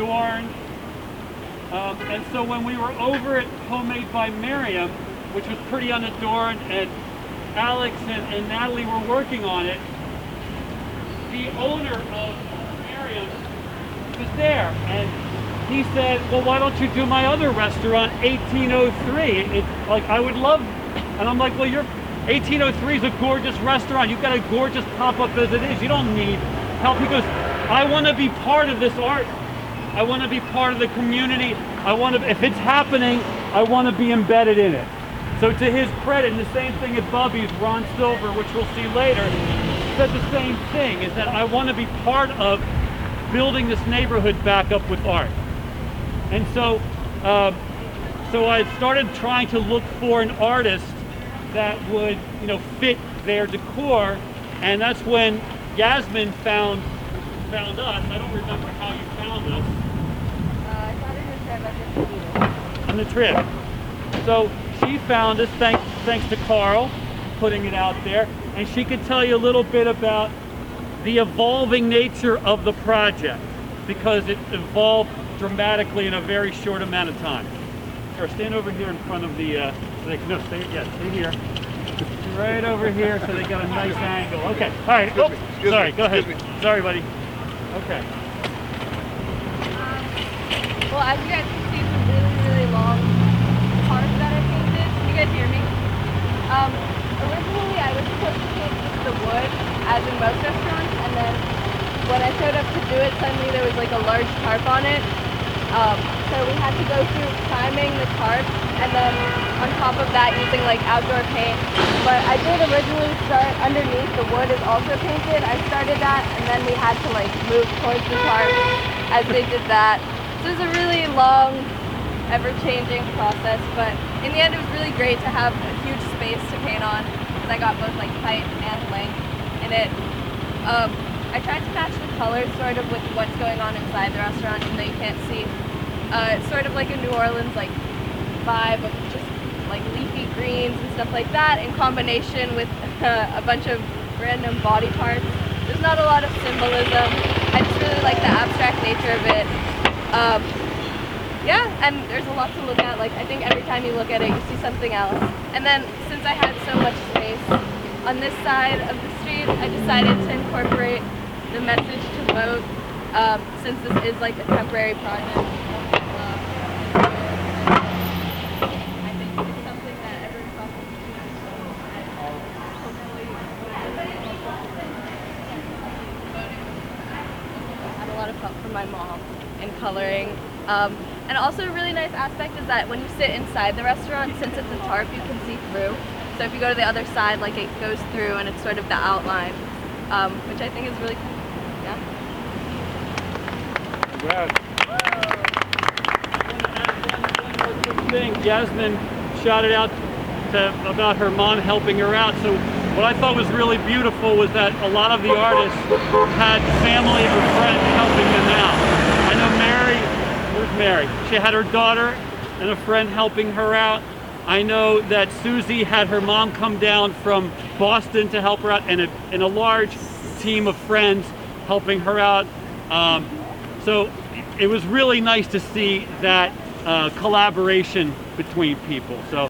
unadorned. And so when we were over at Homemade by Miriam, which was pretty unadorned, and Alex and Natalie were working on it, the owner of Miriam was there, and he said, well, why don't you do my other restaurant, 1803? Like, I would love, and I'm like, well, 1803 is a gorgeous restaurant. You've got a gorgeous pop-up as it is. You don't need help. He goes, I want to be part of this art. I want to be part of the community. If it's happening, I want to be embedded in it. So to his credit, and the same thing at Bubby's, Ron Silver, which we'll see later, said the same thing, is that I want to be part of building this neighborhood back up with art. And so I started trying to look for an artist that would, fit their decor, and that's when Yasmin found us. I don't remember how you found us. I found it in the trip. On the trip. So she found us thanks to Carl putting it out there, and she could tell you a little bit about the evolving nature of the project, because it evolved dramatically in a very short amount of time. Or stand over here in front of the, stay here. Right over here so they got a nice angle. Okay, all right. Oh, sorry, go ahead. Sorry, buddy. Okay. Well, as you guys can see, some really, really long parts that I painted. Can you guys hear me? Originally, I was supposed to paint just the wood, as in most restaurants, and then when I showed up to do it, suddenly there was like a large tarp on it. So we had to go through priming the tarp, and then on top of that using like outdoor paint. But I did originally start underneath. The wood is also painted. I started that, and then we had to like move towards the tarp as they did that. So it was a really long, ever-changing process, but in the end it was really great to have a huge space to paint on, because I got both like height and length in it. I tried to match the colors sort of with what's going on inside the restaurant, even though you can't see. It's sort of like a New Orleans like vibe of just like leafy greens and stuff like that, in combination with a bunch of random body parts. There's not a lot of symbolism. I just really like the abstract nature of it. Yeah, and there's a lot to look at. Like, I think every time you look at it, you see something else. And then, since I had so much space on this side of the street, I decided to incorporate the message to vote, since this is like a temporary project. I think it's something that everyone probably I had a lot of help from my mom in coloring. And also a really nice aspect is that when you sit inside the restaurant, since it's a tarp, you can see through. So if you go to the other side, like it goes through and it's sort of the outline, which I think is really cool. Yeah. One thing, Yasmin shouted out about her mom helping her out. So what I thought was really beautiful was that a lot of the artists had family or friends helping them out. I know Mary, she had her daughter and a friend helping her out. I know that Susie had her mom come down from Boston to help her out, and a large team of friends helping her out. So it was really nice to see that collaboration between people. So